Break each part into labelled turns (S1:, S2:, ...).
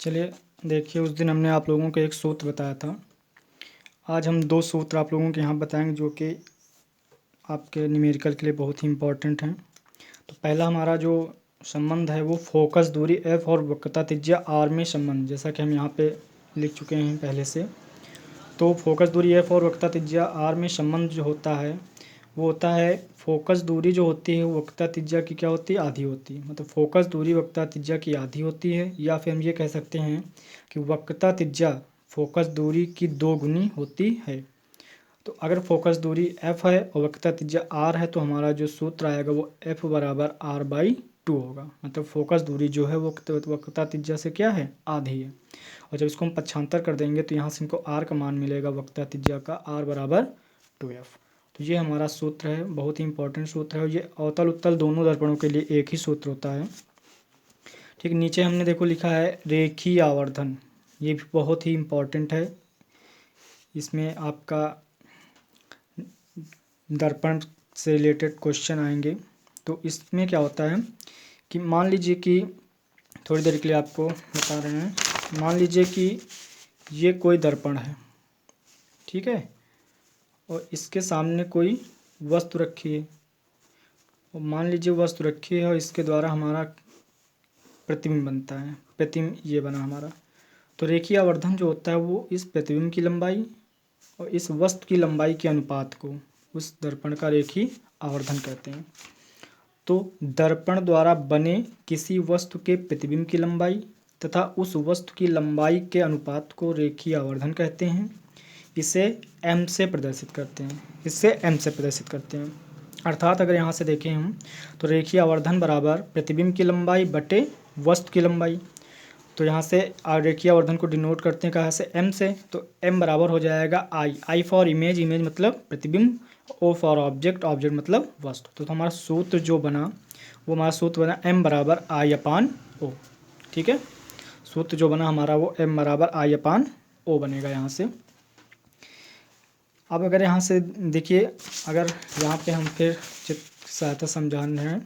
S1: चलिए देखिए, उस दिन हमने आप लोगों को एक सूत्र बताया था। आज हम दो सूत्र आप लोगों के यहाँ बताएंगे जो कि आपके न्यूमेरिकल के लिए बहुत ही इम्पोर्टेंट हैं। तो पहला हमारा जो संबंध है वो फोकस दूरी एफ और वक्रता त्रिज्या आर में संबंध, जैसा कि हम यहाँ पे लिख चुके हैं पहले से। तो फोकस दूरी एफ और वक्रता त्रिज्या आर में संबंध जो होता है वो होता है, फोकस दूरी जो होती है वो वक्रता त्रिज्या की क्या होती है, आधी होती है। मतलब फोकस दूरी वक्रता त्रिज्या की आधी होती है, या फिर हम ये कह सकते हैं कि वक्रता त्रिज्या फोकस दूरी की 2 गुनी होती है। तो अगर फोकस दूरी f है और वक्रता त्रिज्या r है तो हमारा जो सूत्र आएगा वो f बराबर r/2 होगा। मतलब फोकस दूरी जो है वो वक्रता त्रिज्या से क्या है, आधी है। और जब इसको हम पक्षांतर कर देंगे तो यहाँ से हमको r का मान मिलेगा वक्रता त्रिज्या का, r बराबर 2f। तो ये हमारा सूत्र है, बहुत ही इंपॉर्टेंट सूत्र है। और ये अवतल उत्तल दोनों दर्पणों के लिए एक ही सूत्र होता है। ठीक, नीचे हमने देखो लिखा है रेखीय आवर्धन, ये भी बहुत ही इम्पोर्टेंट है। इसमें आपका दर्पण से रिलेटेड क्वेश्चन आएंगे। तो इसमें क्या होता है कि मान लीजिए कि थोड़ी देर के लिए आपको बता रहे हैं, मान लीजिए कि ये कोई दर्पण है, ठीक है, और इसके सामने कोई वस्तु रखी है, और मान लीजिए वस्तु रखी है और इसके द्वारा हमारा प्रतिबिंब बनता है। प्रतिबिंब ये बना हमारा। तो रेखीय आवर्धन जो होता है वो इस प्रतिबिंब की लंबाई और इस वस्तु की लंबाई के अनुपात को उस दर्पण का रेखीय आवर्धन कहते हैं। तो दर्पण द्वारा बने किसी वस्तु के प्रतिबिंब की लंबाई तथा उस वस्तु की लंबाई के अनुपात को रेखीय आवर्धन कहते हैं। इसे m से प्रदर्शित करते हैं। अर्थात अगर यहाँ से देखें हम तो रेखीय आवर्धन बराबर प्रतिबिंब की लंबाई बटे वस्तु की लंबाई। तो यहाँ से रेखीय आवर्धन को डिनोट करते हैं कहाँ से, m से। तो m बराबर हो जाएगा I फॉर इमेज, इमेज मतलब प्रतिबिंब, O फॉर ऑब्जेक्ट, ऑब्जेक्ट मतलब वस्तु। तो हमारा सूत्र जो बना वो हमारा सूत्र बना m बराबर I/O। ठीक है, सूत्र जो बना हमारा वो m बराबर I/O बनेगा यहाँ से। अब अगर यहाँ से देखिए, अगर यहाँ पे हम फिर चित्र सहायता समझान रहे हैं,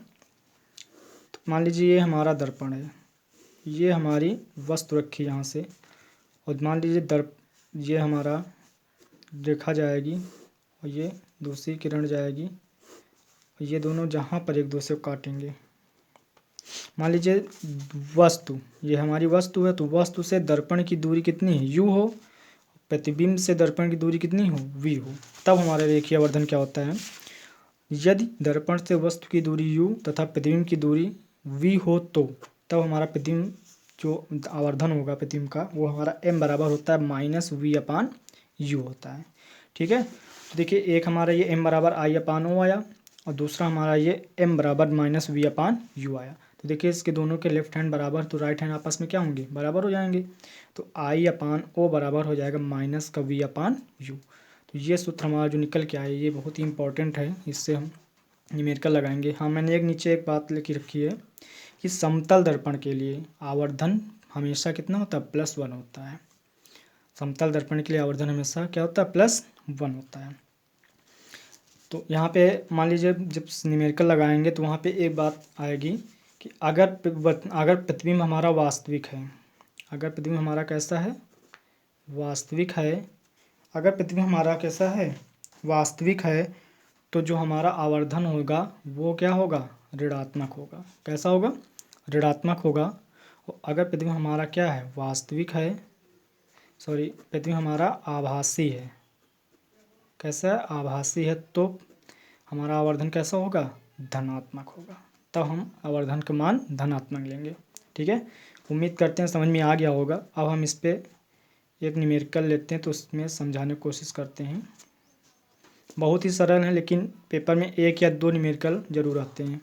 S1: तो मान लीजिए ये हमारा दर्पण है, ये हमारी वस्तु रखी यहाँ से, और मान लीजिए ये हमारा देखा जाएगी और ये दूसरी किरण जाएगी और ये दोनों जहाँ पर एक दूसरे को काटेंगे। मान लीजिए वस्तु, ये हमारी वस्तु है, तो वस्तु से दर्पण की दूरी कितनी है, u हो, प्रतिबिंब से दर्पण की दूरी कितनी हो, v हो। तब हमारा रेखीय आवर्धन क्या होता है, यदि दर्पण से वस्तु की दूरी u तथा प्रतिबिंब की दूरी v हो तो तब हमारा प्रतिबिंब जो आवर्धन होगा प्रतिबिंब का वो हमारा m बराबर होता है -v/u होता है। ठीक है, तो देखिए एक हमारा ये m बराबर I/O आया और दूसरा हमारा ये m बराबर -v/u आया। तो देखिए इसके दोनों के लेफ्ट हैंड बराबर, तो राइट हैंड आपस में क्या होंगे, बराबर हो जाएंगे। तो I/O बराबर हो जाएगा -v/u। तो ये सूत्र हमारा जो निकल के आया ये बहुत ही इंपॉर्टेंट है, इससे हम न्यूमेरिकल लगाएंगे। हाँ, मैंने नीचे एक बात लिखी रखी है कि समतल दर्पण के लिए आवर्धन हमेशा कितना होता है, +1 होता है। समतल दर्पण के लिए आवर्धन हमेशा क्या होता है, +1 होता है। तो यहाँ पे मान लीजिए जब न्यूमेरिकल लगाएंगे तो वहाँ पे एक बात आएगी कि अगर प्रतिबिंब हमारा वास्तविक है, अगर प्रतिबिंब हमारा कैसा है, वास्तविक है, अगर प्रतिबिंब हमारा कैसा है, वास्तविक है, तो जो हमारा आवर्धन होगा वो क्या होगा, ऋणात्मक होगा। कैसा होगा, ऋणात्मक होगा। और अगर प्रतिबिंब हमारा क्या है, वास्तविक है, प्रतिबिंब हमारा आभासी है, कैसा है, आभासी है, तो हमारा आवर्धन कैसा होगा, धनात्मक होगा। तब हम आवर्धन का मान धनात्मक लेंगे। ठीक है, उम्मीद करते हैं समझ में आ गया होगा। अब हम इस पर एक न्यूमेरिकल लेते हैं तो उसमें समझाने की कोशिश करते हैं। बहुत ही सरल है, लेकिन पेपर में 1 या 2 न्यूमेरिकल जरूर आते हैं।